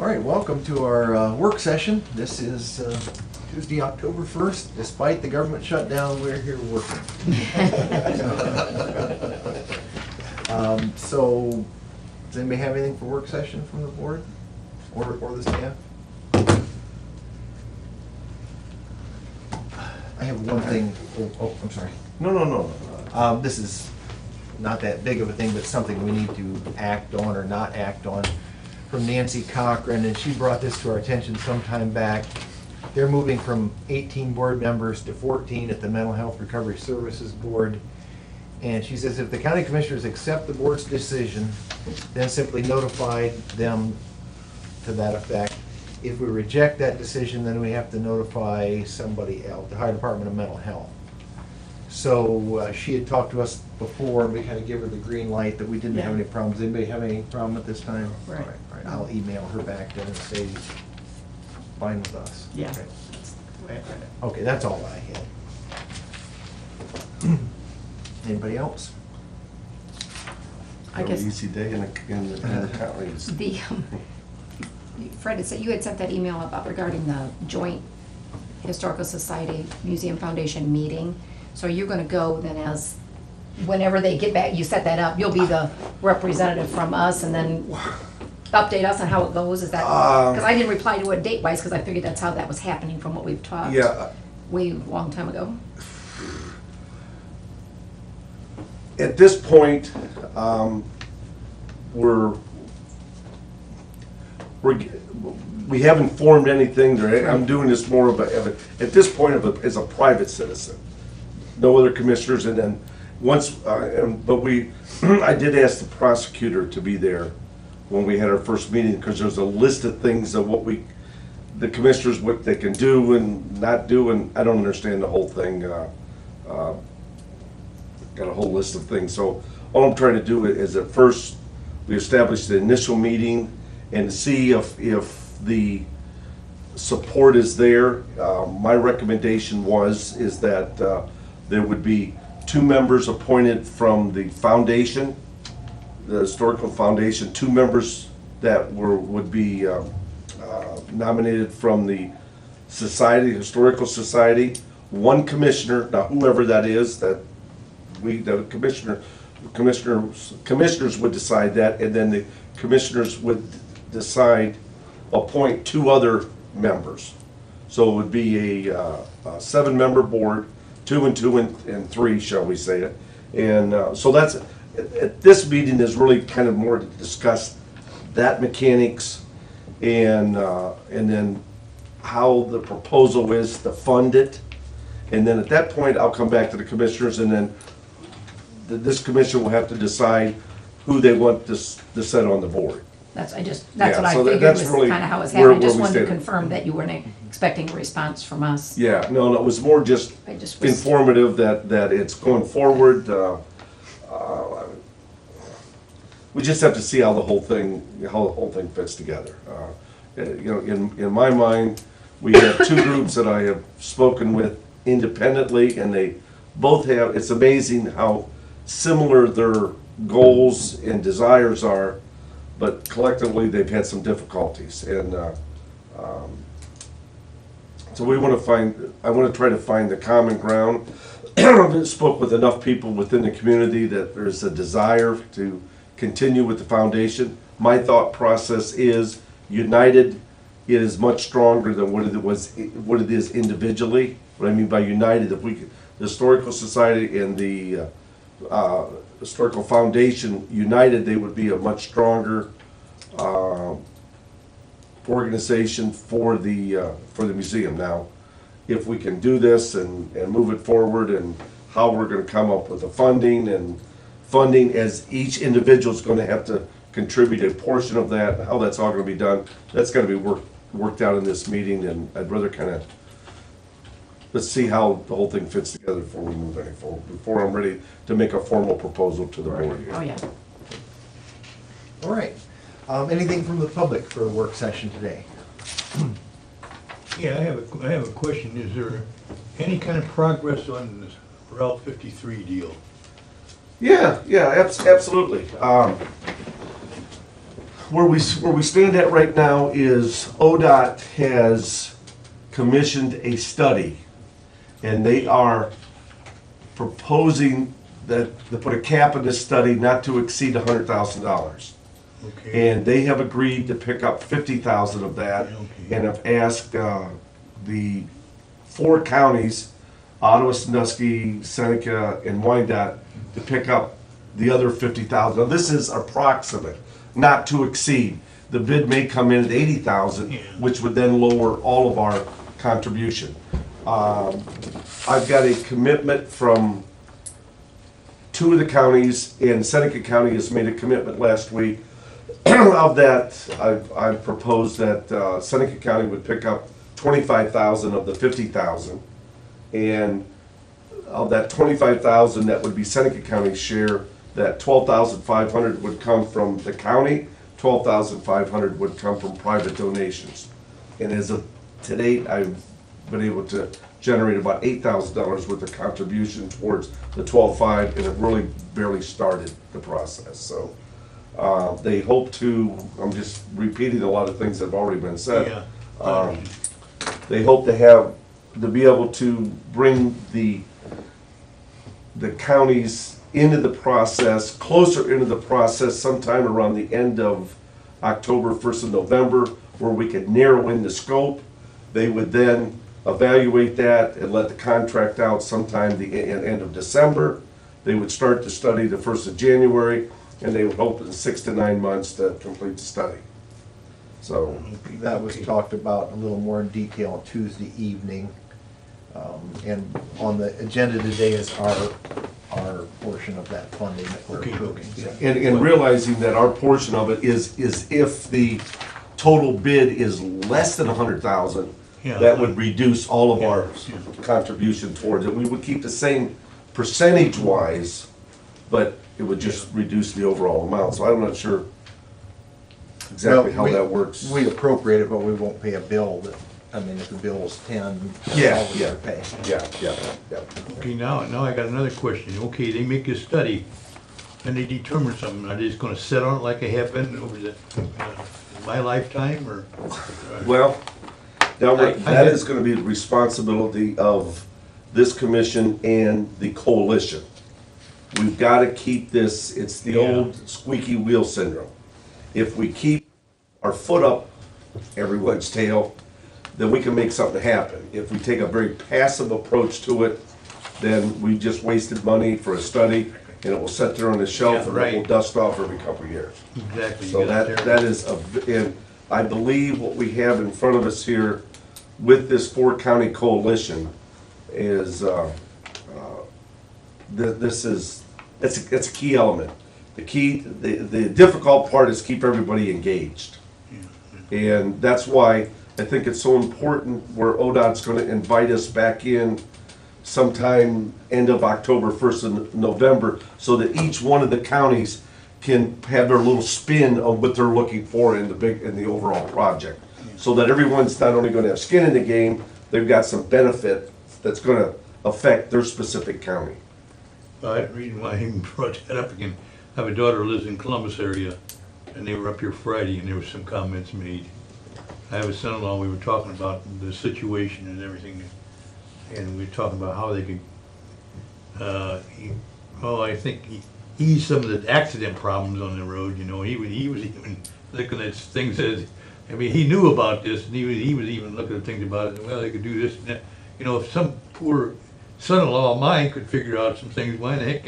All right, welcome to our work session. This is Tuesday, October 1st. Despite the government shutdown, we're here working. So, does anybody have anything for work session from the board or the staff? I have one thing. Oh, I'm sorry. No. This is not that big of a thing, but something we need to act on or not act on. From Nancy Cochran, and she brought this to our attention some time back. They're moving from 18 board members to 14 at the Mental Health Recovery Services Board. And she says if the county commissioners accept the board's decision, then simply notify them to that effect. If we reject that decision, then we have to notify somebody else, the Ohio Department of Mental Health. So she had talked to us before, and we kind of give her the green light that we didn't have any problems. Anybody have any problem at this time? Right. All right. I'll email her back then and say, fine with us. Yeah. Okay. That's the way I read it. Okay, that's all I had. Anybody else? I guess Easy day in the counties. the, Fred, you had sent that email about regarding the joint Historical Society Museum Foundation meeting. So you're gonna go then as, whenever they get back, you set that up, you'll be the representative from us and then update us on how it goes, is that? Because I didn't reply to it date-wise, because I figured that's how that was happening from what we've talked. Yeah. Way long time ago. At this point, we haven't formed anything. I'm doing this more of a at this point as a private citizen. No other commissioners, and then once, but I did ask the prosecutor to be there when we had our first meeting, because there's a list of things of the commissioners, what they can do and not do, and I don't understand the whole thing. Got a whole list of things. So all I'm trying to do is at first we establish the initial meeting and see if the support is there. My recommendation is that there would be 2 members appointed from the foundation, the Historical Foundation, 2 members that would be nominated from the Society, Historical Society, 1 commissioner, now whoever that is, the commissioners would decide that, and then the commissioners would decide, appoint 2 other members. So it would be a 7-member board, 2 and 2 and 3, shall we say it. And so that's, at this meeting is really kind of more to discuss that mechanics and then how the proposal is to fund it. And then at that point, I'll come back to the commissioners, and then this commission will have to decide who they want to set on the board. That's what Yeah, I so figured that's was really kind of how it was where- happening. I just where we wanted to stand. confirm that you weren't expecting a response from us. Yeah, no, it was more just I just was- informative that it's going forward. We just have to see how the whole thing fits together. In my mind, we have 2 groups that I have spoken with independently, and they both have, it's amazing how similar their goals and desires are, but collectively they've had some difficulties. And so I want to try to find the common ground. I spoke with enough people within the community that there's a desire to continue with the foundation. My thought process is united, it is much stronger than what it is individually. What I mean by united, if we could, the Historical Society and the Historical Foundation united, they would be a much stronger organization for the museum. Now, if we can do this and move it forward, and how we're going to come up with the funding as each individual is going to have to contribute a portion of that, how that's all going to be done, that's got to be worked out in this meeting. And I'd rather kind of, let's see how the whole thing fits together before we move any forward, before I'm ready to make a formal proposal to the board. Oh, yeah. All right. Anything from the public for the work session today? Yeah, I have a question. Is there any kind of progress on this Route 53 deal? Yeah, absolutely. where we stand at right now is ODOT has commissioned a study, and they are proposing that they put a cap in this study not to exceed $100,000. Okay. And they have agreed to pick up 50,000 of that, Okay. and have asked the 4 counties, Ottawa, Sandusky, Seneca, and Wyandotte, to pick up the other 50,000. Now, this is approximate, not to exceed. The bid may come in at 80,000, Yeah. which would then lower all of our contribution. I've got a commitment from 2 of the counties, and Seneca County has made a commitment last week. Of that, I've proposed that Seneca County would pick up 25,000 of the 50,000. And of that 25,000, that would be Seneca County's share, that 12,500 would come from the county, 12,500 would come from private donations. And as of to date, I've been able to generate about $8,000 worth of contribution towards the 12,500, and it really barely started the process, so. They hope to, I'm just repeating a lot of things that have already been said. Yeah. They hope to be able to bring the counties into the process, closer into the process sometime around the end of October, 1st of November, where we could narrow in the scope. They would then evaluate that and let the contract out sometime the end of December. They would start the study the 1st of January, and they would hope in 6 to 9 months to complete the study. So, That was talked about a little more in detail on Tuesday evening. And on the agenda today is our portion of that funding that we're Okay, approving. okay. and realizing that our portion of it is if the total bid is less than 100,000, Yeah. that would reduce all of our Yeah. contribution towards it. We would keep the same percentage-wise, but it would just reduce the overall amount. So I'm not sure exactly how Well, that works. We appropriate it, but we won't pay a bill that, I mean, if the bill is 10, that's Yeah, all we're yeah. gonna pay. Yeah. Okay, now I got another question. Okay, they make this study, and they determine something. Are they just gonna sit on it like they have been over my lifetime, or? Well, now, I- that is gonna be the responsibility of this commission and the coalition. We've gotta keep this, it's the Yeah. old squeaky wheel syndrome. If we keep our foot up everyone's tail, then we can make something happen. If we take a very passive approach to it, then we just wasted money for a study, and it will sit there on the shelf, Yeah, and it will right. dust off every couple of years. Exactly. you So got that, there. that is, and I believe what we have in front of us here with this 4-county coalition is, this is, it's a key element. The difficult part is keep everybody engaged. And that's why I think it's so important where ODOT's gonna invite us back in sometime end of October, 1st of November, so that each one of the counties can have their little spin on what they're looking for in the overall project. So that everyone's not only gonna have skin in the game, they've got some benefit that's gonna affect their specific county. The reason why I even brought that up again, I have a daughter who lives in Columbus area, and they were up here Friday, and there was some comments made. I have a son-in-law, we were talking about the situation and everything, and we were talking about how they could, I think he eased some of the accident problems on the road, you know, he was even looking at things that, I mean, he knew about this, and he was even looking at things about it, well, they could do this and that. You know, if some poor son-in-law of mine could figure out some things, why the heck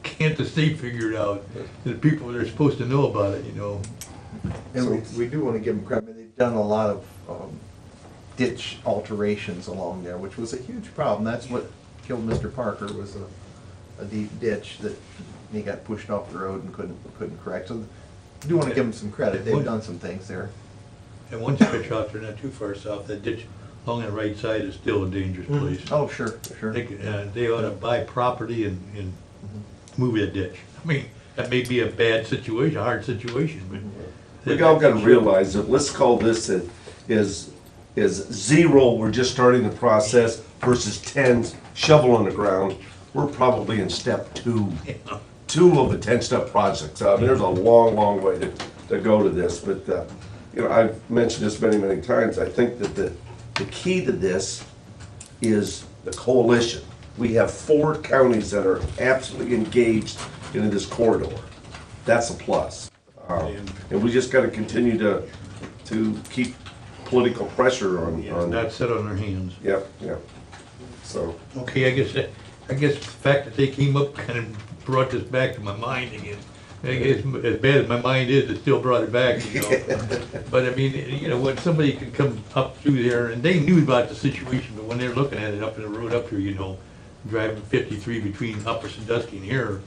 can't the state figure it out? The people that are supposed to know about it, you know. And we do want to give them credit, they've done a lot of ditch alterations along there, which was a huge problem. That's what killed Mr. Parker, was a deep ditch that he got pushed off the road and couldn't correct. So we do want to give them some credit, they've done some things there. And one stretch out there, not too far south, that ditch along the right side is still a dangerous place. Oh, sure, sure. They ought to buy property and move that ditch. I mean, that may be a bad situation, a hard situation, but. We all gotta realize that, let's call this is 0, we're just starting the process, versus 10, shovel on the ground. We're probably in step 2. 2 of a 10-step project. So I mean, there's a long, long way to go to this, but, you know, I've mentioned this many, many times. I think that the key to this is the coalition. We have 4 counties that are absolutely engaged into this corridor. That's a plus. And we just gotta continue to keep political pressure on, Not sit on their hands. yep, yep. So, Okay, I guess the fact that they came up kind of brought this back to my mind again. I guess as bad as my mind is, it still brought it back, you know. But I mean, you know, when somebody could come up through there, and they knew about the situation, but when they're looking at it up in the road up here, you know, driving 53 between Upper Sandusky and here,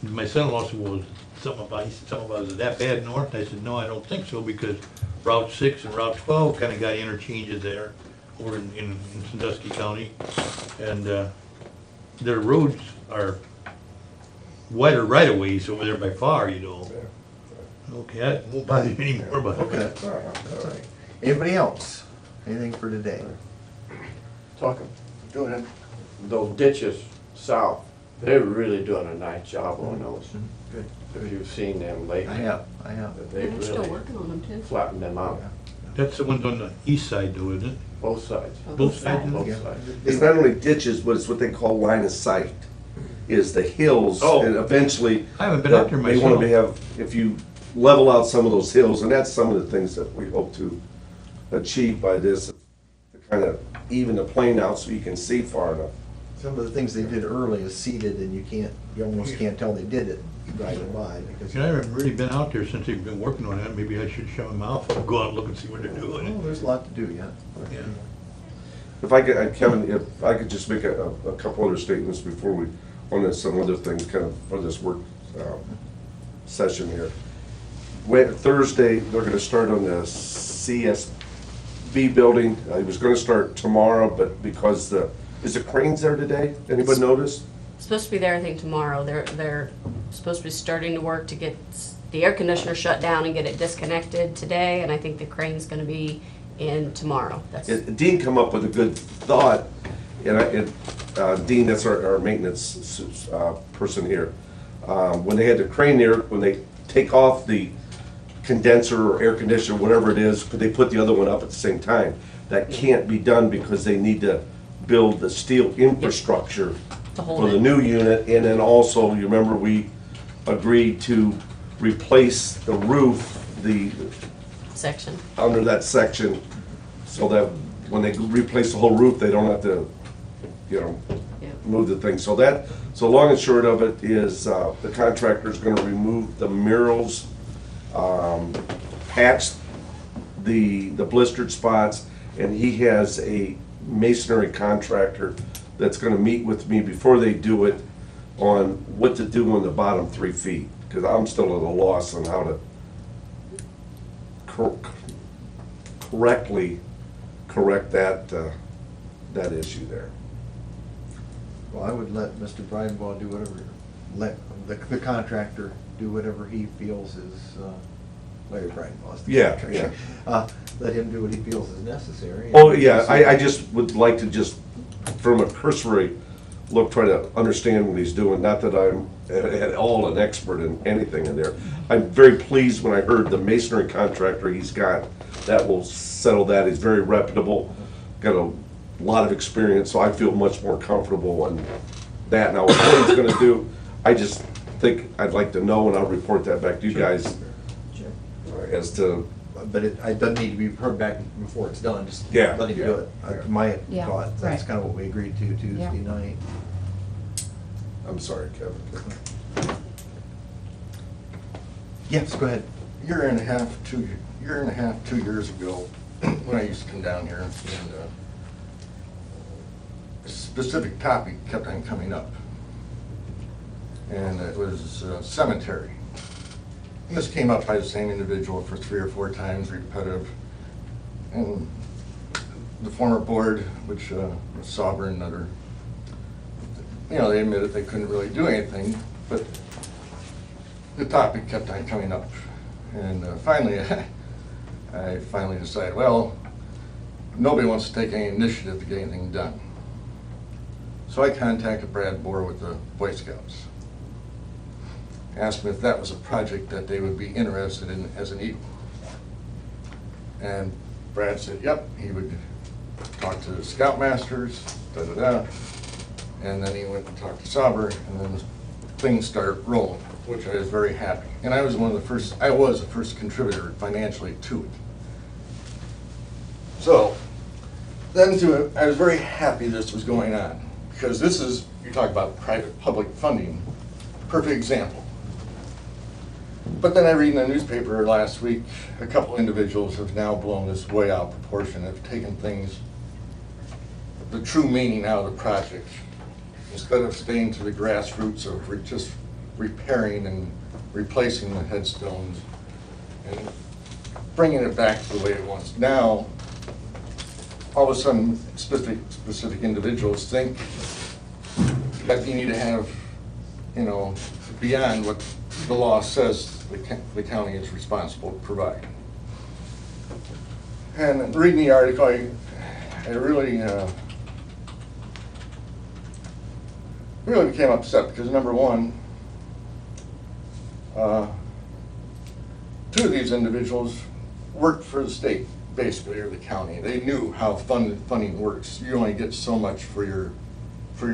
my son-in-law said, well, he said something about, is it that bad north? I said, no, I don't think so, because Route 6 and Route 12 kind of got interchanges there over in Sandusky County. And their roads are wider right-of-ways over there by far, you know. Okay, I won't bother you anymore about Okay, that. that's all right. Anybody else? Anything for today? Talking, Go ahead. those ditches south, they're really doing a nice job on those. Good. If you've seen them lately. I have. They've They're still really working on them too. flattened them out, That's the ones on the east side though, isn't it? both sides, Both sides? both Yeah. sides. it's not only ditches, but it's what they call line of sight, is the hills, Oh. and eventually. I haven't been out there They want to myself. have, if you level out some of those hills, and that's some of the things that we hope to achieve by this, to kind of even the plane out so you can see far enough. Some of the things they did early is seeded and you almost can't tell they did it driving by because. You know, I haven't really been out there since they've been working on that. Maybe I should shut my mouth up, go out and look and see what they're Oh, doing. there's a lot to do yet. Yeah. If I could, Kevin, if I could just make a couple other statements before we, on some other things, kind of, for this work session here. Thursday, they're gonna start on the CSB building. It was gonna start tomorrow, but because is the cranes there today? Anybody notice? Supposed to be there, I think, tomorrow. They're supposed to be starting to work to get the air conditioner shut down and get it disconnected today, and I think the crane's gonna be in tomorrow. That's, Dean come up with a good thought, and Dean, that's our maintenance person here. When they had the crane there, when they take off the condenser or air conditioner, whatever it is, could they put the other one up at the same time? That can't be done because they need to build the steel infrastructure To hold for the it. new unit, and then also, you remember, we agreed to replace the roof, section. under that section, so that when they replace the whole roof, they don't have to, you know, Yeah. move the thing. So long and short of it is, the contractor's gonna remove the murals, patch the blistered spots, and he has a masonry contractor that's gonna meet with me before they do it on what to do on the bottom 3 feet, because I'm still at a loss on how to correctly correct that issue there. Well, I would let Mr. Breidenbaugh do whatever, let the contractor do whatever he feels is, Larry Breidenbaugh's the Yeah, contractor. Let him do what he feels is necessary. Oh, yeah, I just would like to just, from a cursory look, try to understand what he's doing, not that I'm at all an expert in anything in there. I'm very pleased when I heard the masonry contractor he's got, that will settle that, he's very reputable, got a lot of experience, so I feel much more comfortable in that. Now, what he's gonna do, I just think I'd like to know, and I'll report that back to you guys Sure. as to, But it doesn't need to be heard back before it's done, just Yeah, let him yeah, do it. yeah. My Yeah, thought, that's right. kind of what we agreed to Tuesday night. I'm sorry, Kevin. Yes, go ahead. Year and a half, 2 years ago, when I used to come down here, and a specific topic kept on coming up. And it was cemetery. And this came up by the same individual for 3 or 4 times, repetitive. And the former board, which was Sovereign, other, they admitted they couldn't really do anything, but the topic kept on coming up. And finally, I finally decided, well, nobody wants to take any initiative to get anything done. So I contacted Brad Bohr with the Boy Scouts. asked me if that was a project that they would be interested in as an equal. And Brad said, yep, he would talk to the scoutmasters, da-da-da. And then he went and talked to Sauber, and then things started rolling, which I was very happy. And I was the first contributor financially to it. So, then I was very happy this was going on, because this is, you talk about private-public funding, perfect example. But then I read in the newspaper last week, a couple individuals have now blown this way out of proportion, have taken things, the true meaning out of the project. Instead of staying to the grassroots of just repairing and replacing the headstones and bringing it back to the way it was. Now, all of a sudden, specific individuals think that you need to have, beyond what the law says the county is responsible to provide. And reading the article, I really became upset because, number one, two of these individuals worked for the state, basically, or the county. They knew how funding works. You only get so much for your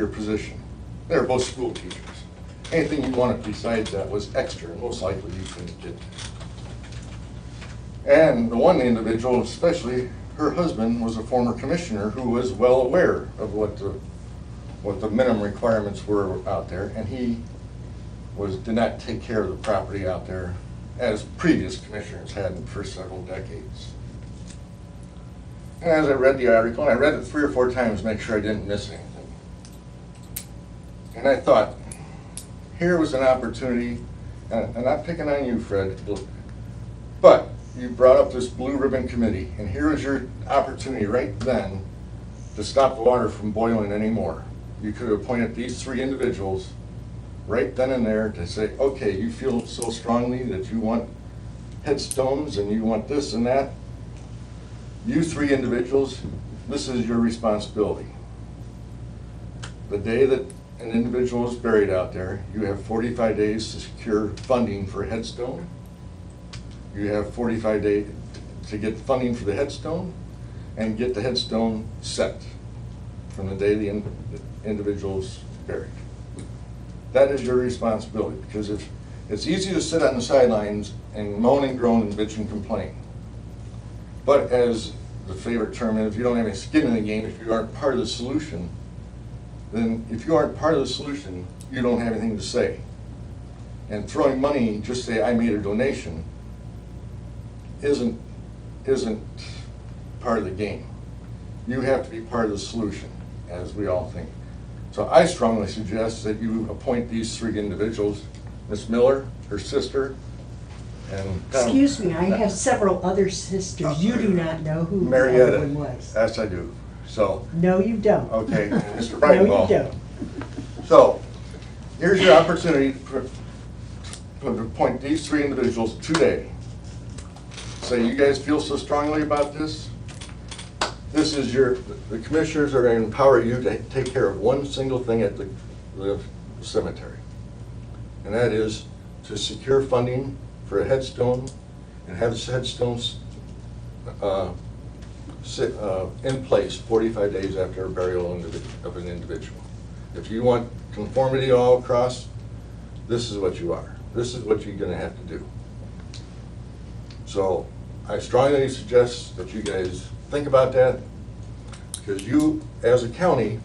position. They were both school teachers. Anything you wanted besides that was extra, and most likely you couldn't get. And the one individual, especially, her husband was a former commissioner who was well aware of what the minimum requirements were out there, and he did not take care of the property out there as previous commissioners had for several decades. And as I read the article, and I read it 3 or 4 times to make sure I didn't miss anything, and I thought, here was an opportunity, and I'm not picking on you, Fred, but you brought up this Blue Ribbon Committee, and here was your opportunity right then to stop the water from boiling anymore. You could have appointed these 3 individuals right then and there to say, okay, you feel so strongly that you want headstones and you want this and that. You 3 individuals, this is your responsibility. The day that an individual is buried out there, you have 45 days to secure funding for a headstone. You have 45 days to get funding for the headstone and get the headstone set from the day the individual's buried. That is your responsibility, because if it's easy to sit on the sidelines and moan and groan and bitch and complain. But as the favorite term is, if you don't have any skin in the game, if you aren't part of the solution, then if you aren't part of the solution, you don't have anything to say. And throwing money, just say I made a donation, isn't part of the game. You have to be part of the solution, as we all think. So I strongly suggest that you appoint these 3 individuals, Miss Miller, her sister, and... Excuse me, I have several other sisters. You do not know who the other Marietta. one was. Yes, I do. So, No, you don't. okay, and Mr. No, Breitenball. you don't. So, here's your opportunity to appoint these 3 individuals today. Say, you guys feel so strongly about this? This is the commissioners are going to empower you to take care of one single thing at the cemetery. And that is to secure funding for a headstone and have the headstones in place 45 days after a burial of an individual. If you want conformity all across, this is what you are. This is what you're going to have to do. So I strongly suggest that you guys think about that, because you, as a county,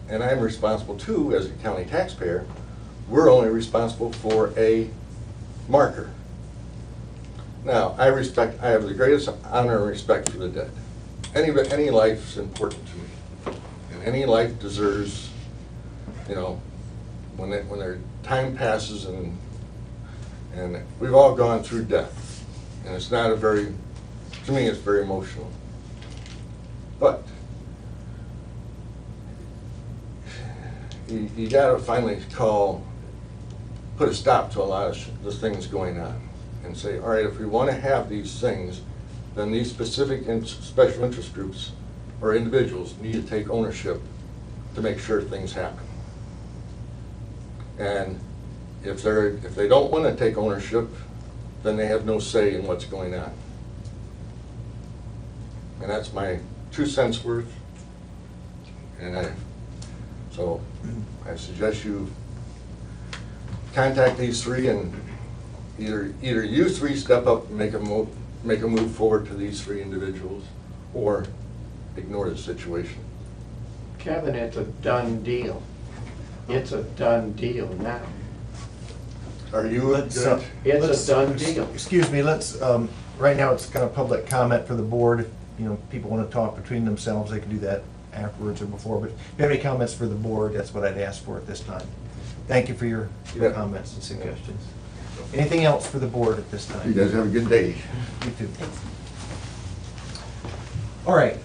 and I'm responsible too as a county taxpayer, we're only responsible for a marker. Now, I have the greatest honor and respect for the dead. Any life is important to me, and any life deserves, when their time passes, and we've all gone through death, and it's not to me, it's very emotional. But you got to finally put a stop to a lot of the things going on, and say, all right, if we want to have these things, then these specific and special interest groups or individuals need to take ownership to make sure things happen. And if they don't want to take ownership, then they have no say in what's going on. And that's my 2 cents worth. And so I suggest you contact these three and either you three step up and make a move forward to these three individuals, or ignore the situation. Kevin, it's a done deal. It's a done deal now. Are you? Let's, It's a done deal. Excuse me, let's, right now it's kind of public comment for the board. You know, people want to talk between themselves, they can do that afterwards or before, but if you have any comments for the board, that's what I'd ask for at this time. Thank you for your Yeah. comments and suggestions. Anything else for the board at this You time? guys have a good day. You too. All right,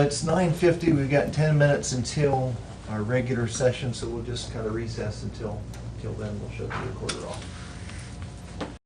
it's 9:50, we've got 10 minutes until our regular session, so we'll just kind of recess until then, we'll shut the recorder off.